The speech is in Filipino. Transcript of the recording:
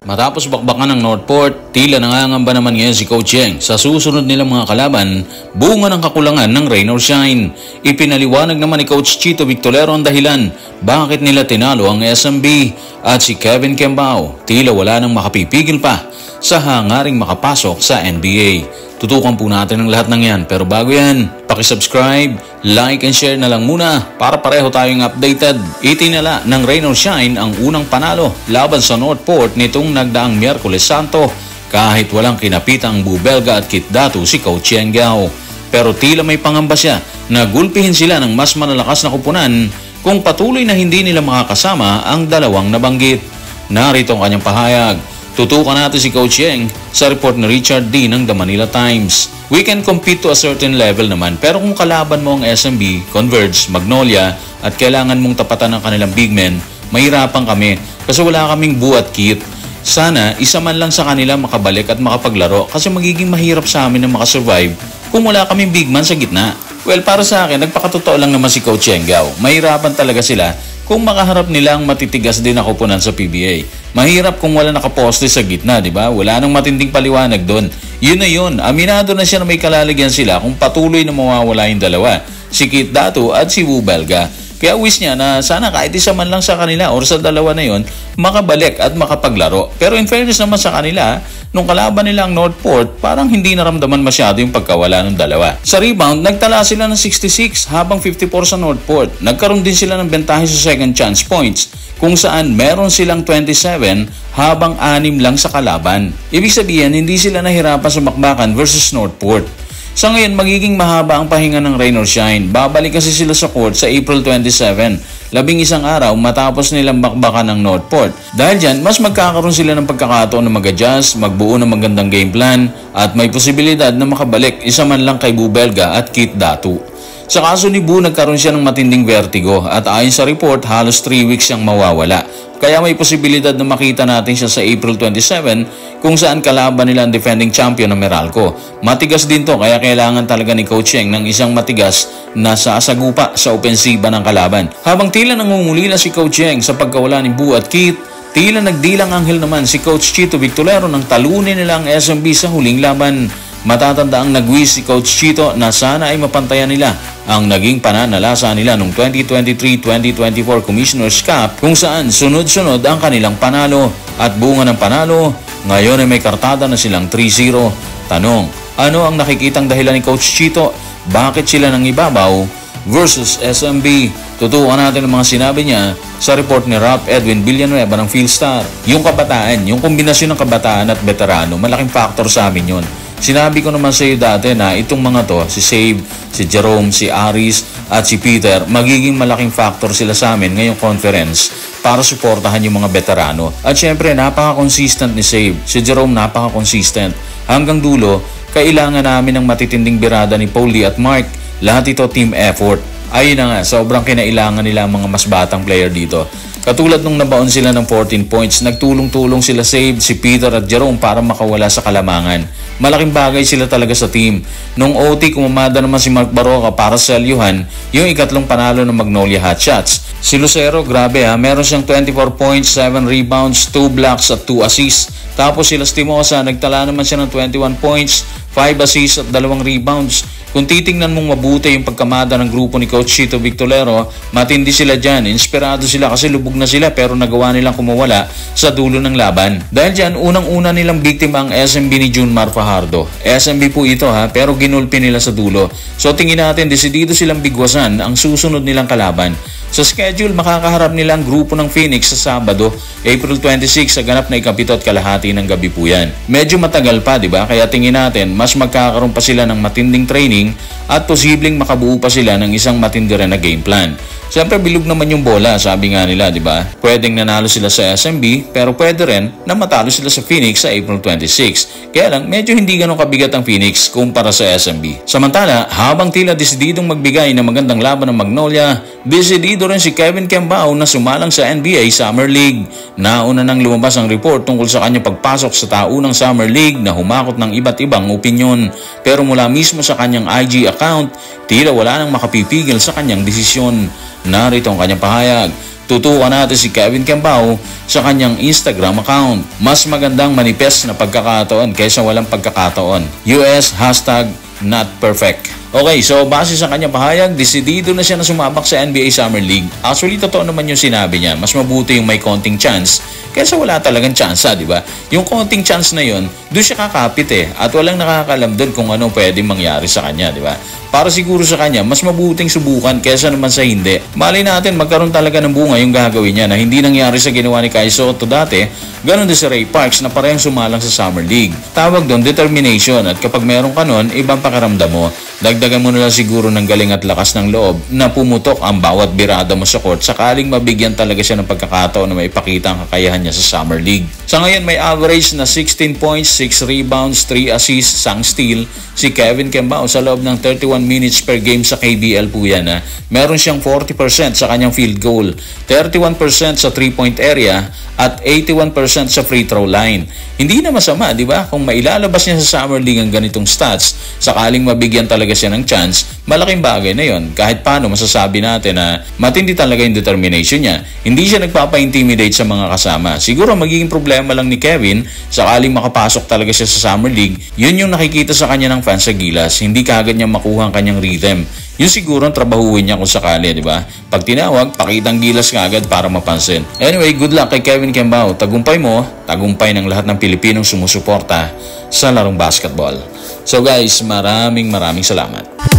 Matapos bakbakan ng Northport, tila nangangamba naman ngayon si Coach Yeng sa susunod nilang mga kalaban, bunga ng kakulangan ng rain or shine. Ipinaliwanag naman ni Coach Chito Victolero ang dahilan bakit nila tinalo ang SMB at si Kevin Kembao. Tila wala nang makapipigil pa sa hangaring makapasok sa NBA. Tutukan po natin ang lahat ng yan, pero bago yan, pakisubscribe, like and share na lang muna para pareho tayong updated. Itinala ng rain or shine ang unang panalo laban sa Northport nitong nagdaang Miyerkules Santo kahit walang kinapitang Bubelga at Kitdatu si Coach Yeng Gao. Pero tila may pangamba siya na gulpihin sila ng mas malalakas na kupunan kung patuloy na hindi nila makakasama ang dalawang nabanggit. Narito ang kanyang pahayag. Tutukan natin si Coach Yeng sa report ni Richard D. ng The Manila Times. We can compete to a certain level naman, pero kung kalaban mo ang SMB, Converge, Magnolia at kailangan mong tapatan ng kanilang big men, mahirapan kami kasi wala kaming Bu at Kit. Sana isa man lang sa kanila makabalik at makapaglaro kasi magiging mahirap sa amin na makasurvive kung wala kaming big man sa gitna. Well, para sa akin, nagpakatotoo lang naman si Coach Yeng Gao. Mahirapan talaga sila kung makaharap nila ang matitigas din na kupunan sa PBA. Mahirap kung wala nakaposte sa gitna, di ba? Wala nang matinding paliwanag doon. Yun na yun. Aminado na siya na may kalalagyan sila kung patuloy na mawawala yung dalawa. Si Kitdatu at si Bubelga. Kaya wish niya na sana kahit isa man lang sa kanila or sa dalawa na yon makabalik at makapaglaro. Pero in fairness naman sa kanila, nung kalaban nila ang Northport, parang hindi naramdaman masyado yung pagkawala ng dalawa. Sa rebound, nagtala sila ng 66 habang 54 sa Northport. Nagkaroon din sila ng bentahe sa second chance points kung saan meron silang 27 habang 6 lang sa kalaban. Ibig sabihin, hindi sila nahirapan sa makbakan versus Northport. Sa ngayon, magiging mahaba ang pahinga ng rain or shine. Babalik kasi sila sa court sa April 27, 11 araw matapos nilang bakbakan ng Northport. Dahil dyan, mas magkakaroon sila ng pagkakataon na mag-adjust, magbuo ng magandang game plan, at may posibilidad na makabalik isa man lang kay Bubelga at Kitdatu. Sa kaso ni Bu, nagkaroon siya ng matinding vertigo at ayon sa report, halos 3 weeks siyang mawawala. Kaya may posibilidad na makita natin siya sa April 27 kung saan kalaban nila ang defending champion na Meralco. Matigas din to kaya kailangan talaga ni Coach Yeng ng isang matigas na sasagupa sa opensiba ng kalaban. Habang tila nangungulila si Coach Yeng sa pagkawala ni Bu at Kit, tila nagdilang anghel naman si Coach Chito Victolero nang talunin nila ang SMB sa huling laban. Matatanda ang nagwish si Coach Chito na sana ay mapantayan nila ang naging pananalasa nila noong 2023-2024 Commissioner's Cup kung saan sunod-sunod ang kanilang panalo at bunga ng panalo, ngayon ay may kartada na silang 3-0. Tanong, ano ang nakikitang dahilan ni Coach Chito? Bakit sila nang ibabaw versus SMB? Tutukan natin ang mga sinabi niya sa report ni Ralph Edwin Villanueva ng Philstar. Yung kabataan, yung kombinasyon ng kabataan at veterano, malaking factor sa amin yun. Sinabi ko naman sa iyo dati na itong mga to, si Save, si Jerome, si Aris at si Peter, magiging malaking factor sila sa amin ngayong conference para suportahan yung mga veterano. At syempre, napaka-consistent ni Save. Si Jerome napaka-consistent. Hanggang dulo, kailangan namin ng matitinding birada ni Paulie at Mark. Lahat ito team effort. Ayun na nga, sobrang kinailangan nila ang mga mas batang player dito. Katulad nung nabaon sila ng 14 points, nagtulong-tulong sila Save, si Peter at Jerome para makawala sa kalamangan. Malaking bagay sila talaga sa team. Nung OT, kumamada naman si Mark Baroka para sa Lyuhan, yung ikatlong panalo ng Magnolia Hotshots. Si Lucero, grabe ha, meron siyang 24 points, 7 rebounds, 2 blocks at 2 assists. Tapos si Lastimosa, nagtala naman siya ng 21 points, 5 assists at 2 rebounds. Kung titingnan mong mabuti yung pagkamada ng grupo ni Coach Chito Victolero, matindi sila dyan. Inspirado sila kasi lubog na sila pero nagawa nilang kumawala sa dulo ng laban. Dahil dyan, unang-una nilang biktima ang SMB ni Junmar Fajardo. SMB po ito ha, pero ginulpi nila sa dulo. So tingin natin, desidido silang bigwasan ang susunod nilang kalaban. Sa schedule, makakaharap nila ang grupo ng Phoenix sa Sabado, April 26 sa ganap na ikapito at kalahati ng gabi po yan. Medyo matagal pa, di ba? Kaya tingin natin, mas magkakaroon pa sila ng matinding training at posibleng makabuo pa sila ng isang matindi rin na game plan. Siyempre, bilog naman yung bola, sabi nga nila, di ba? Pwedeng nanalo sila sa SMB, pero pwede rin na matalo sila sa Phoenix sa April 26. Kaya lang, medyo hindi ganun kabigat ang Phoenix kumpara sa SMB. Samantala, habang tila desididong magbigay ng magandang laban ng Magnolia, desidido rin si Kevin Kembao na sumalang sa NBA Summer League. Nauna nang lumabas ang report tungkol sa kanyang pagpasok sa taunang Summer League na humakot ng iba't ibang opinyon. Pero mula mismo sa kanyang IG account, tila wala nang makapipigil sa kanyang desisyon. Narito ang kanyang pahayag. tutukan natin si Kevin Kembao sa kanyang Instagram account. Mas magandang manifest na pagkakataon kaysa walang pagkakataon. US #NotPerfect. Okay, so base sa kanyang pahayag, desidido na siya na sumabak sa NBA Summer League. Actually, totoo naman yung sinabi niya. Mas mabuti yung may konting chance kaysa wala talagang chance, di ba? Yung konting chance na yun, doon siya kakapit at walang nakakalam doon kung ano pwedeng mangyari sa kanya, di ba? Para siguro sa kanya, mas mabuting subukan kaysa naman sa hindi. Malay natin magkaroon talaga ng bunga yung gagawin niya na hindi nangyari sa ginawa ni Kai Sotto dati. Ganon din si Ray Parks na parehong sumalang sa Summer League. Tawag doon determination, at kapag meron ka nun, ibang pakiramdam mo. Dagdagan mo na lang siguro ng galing at lakas ng loob na pumutok ang bawat birada mo sa court sakaling mabigyan talaga siya ng pagkakataon na maipakita ang kakayahan niya sa Summer League. Sa ngayon may average na 16 points, 6 rebounds, 3 assists, 1 steal si Kevin Kembao sa loob ng 31 minutes per game sa KBL po yan. Meron siyang 40% sa kanyang field goal, 31% sa 3-point area at 81% sa free throw line. Hindi na masama, di ba? Kung mailalabas niya sa Summer League ang ganitong stats, sakaling mabigyan talaga siya ng chance, malaking bagay na yon. Kahit paano masasabi natin na matindi talaga yung determination niya. Hindi siya nagpapa-intimidate sa mga kasama. Siguro magiging problema lang ni Kevin sakaling makapasok talaga siya sa Summer League. Yun yung nakikita sa kanya ng fans sa Gilas. Hindi kaagad niya makuha ang kanyang rhythm. Yun siguro ang trabahuin niya kung sakali, di ba? Pag tinawag, pakitang Gilas kaagad para mapansin. Anyway, good luck kay Kevin Kembao. Tagumpay mo, tagumpay ng lahat ng Pilipinong sumusuporta sa larong basketball. So guys, maraming salamat.